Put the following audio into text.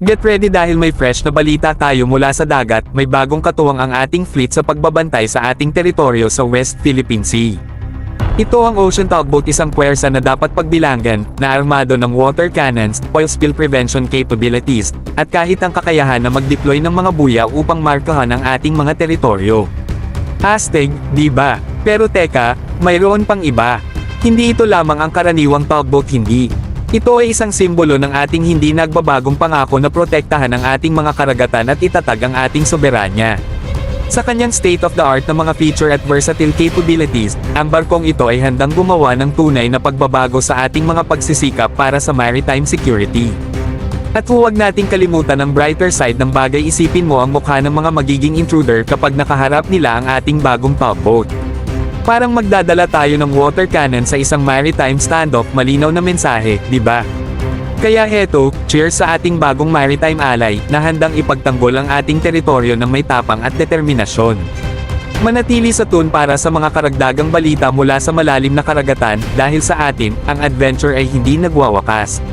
Get ready dahil may fresh na balita tayo mula sa dagat, may bagong katuwang ang ating fleet sa pagbabantay sa ating teritoryo sa West Philippine Sea. Ito ang Ocean Tugboat, isang puwersa na dapat pagbilangan, na armado ng water cannons, oil spill prevention capabilities, at kahit ang kakayahan na mag-deploy ng mga buya upang markahan ang ating mga teritoryo. Hashtag, di ba? Pero teka, mayroon pang iba. Hindi ito lamang ang karaniwang tugboat, hindi. Ito ay isang simbolo ng ating hindi nagbabagong pangako na protektahan ang ating mga karagatan at itatag ang ating soberanya. Sa kanyang state-of-the-art na mga feature at versatile capabilities, ang barkong ito ay handang gumawa ng tunay na pagbabago sa ating mga pagsisikap para sa maritime security. At huwag nating kalimutan ang brighter side ng bagay. Isipin mo ang mukha ng mga magiging intruder kapag nakaharap nila ang ating bagong tugboat. Parang magdadala tayo ng water cannon sa isang maritime standoff, malinaw na mensahe, di ba? Kaya heto, cheers sa ating bagong maritime ally, na handang ipagtanggol ang ating teritoryo ng may tapang at determinasyon. Manatili sa tune para sa mga karagdagang balita mula sa malalim na karagatan, dahil sa atin, ang adventure ay hindi nagwawakas.